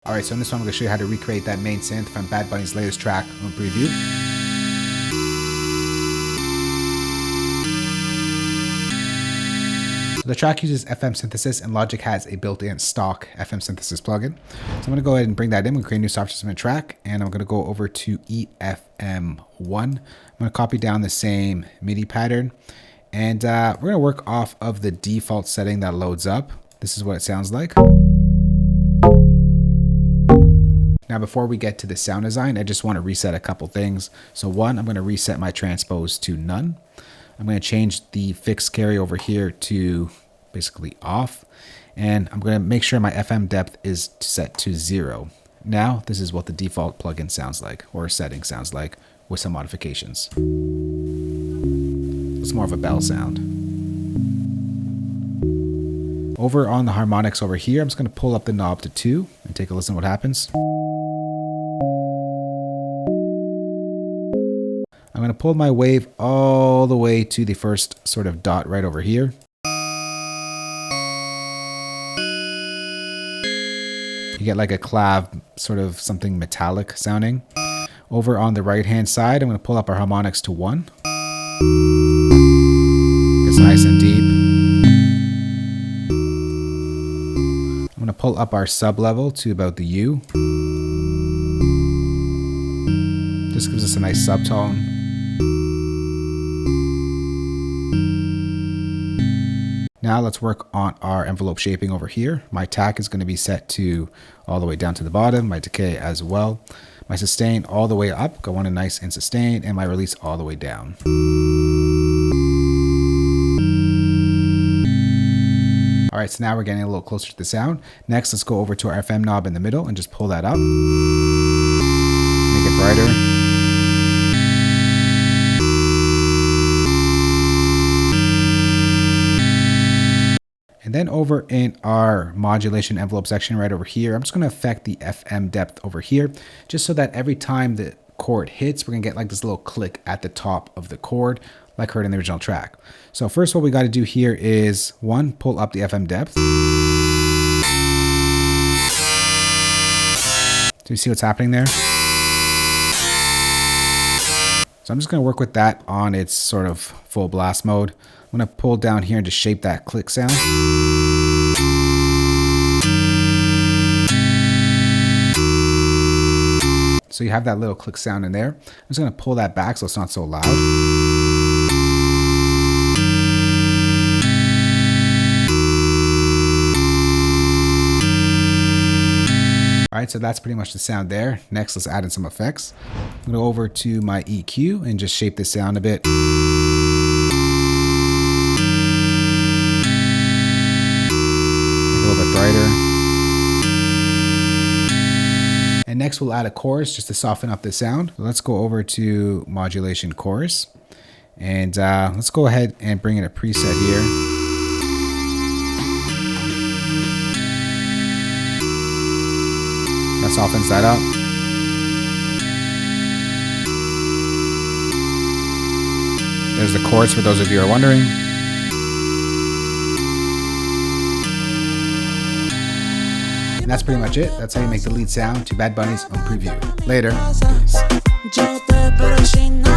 Alright, so in this one I'm going to show you how to recreate that main synth from Bad Bunny's latest track on Preview. So the track uses FM synthesis and Logic has a built-in stock FM synthesis plugin. So I'm going to go ahead and bring that in. We'll create a new software system track and I'm going to go over to EFM1. I'm going to copy down the same MIDI pattern and we're going to work off of the default setting that loads up. This is what it sounds like. Now, before we get to the sound design, I just want to reset a couple things. So one, I'm going to reset my transpose to none. I'm going to change the fixed carry over here to basically off. And I'm going to make sure my FM depth is set to 0. Now, this is what the default plugin sounds like, or setting sounds like, with some modifications. It's more of a bell sound. Over on the harmonics over here, I'm just going to pull up the knob to 2 and take a listen to what happens. I'm going to pull my wave all the way to the first sort of dot right over here. You get like a clav, sort of something metallic sounding. Over on the right hand side, I'm going to pull up our harmonics to 1. It's nice and deep. I'm going to pull up our sub level to about the U. This gives us a nice subtone. Now let's work on our envelope shaping over here. My attack is going to be set to all the way down to the bottom, my decay as well. My sustain all the way up, go on a nice and sustain, and my release all the way down. All right, so now we're getting a little closer to the sound. Next, let's go over to our FM knob in the middle and just pull that up. Make it brighter. And then over in our modulation envelope section right over here, I'm just going to affect the FM depth over here, just so that every time the chord hits, we're going to get like this little click at the top of the chord, like heard in the original track. So first what we got to do here is, one, pull up the FM depth. Do you see what's happening there? So I'm just going to work with that on its sort of full blast mode. I'm going to pull down here and just shape that click sound. So you have that little click sound in there. I'm just going to pull that back so it's not so loud. All right, so that's pretty much the sound there. Next, let's add in some effects. I'm going to go over to my EQ and just shape this sound a bit. Brighter. And next we'll add a chorus just to soften up the sound. So let's go over to modulation chorus and let's go ahead and bring in a preset here. That softens that up. There's the chorus for those of you who are wondering. And that's pretty much it. That's how you make the lead sound to Bad Bunny's on Preview. Later. Peace.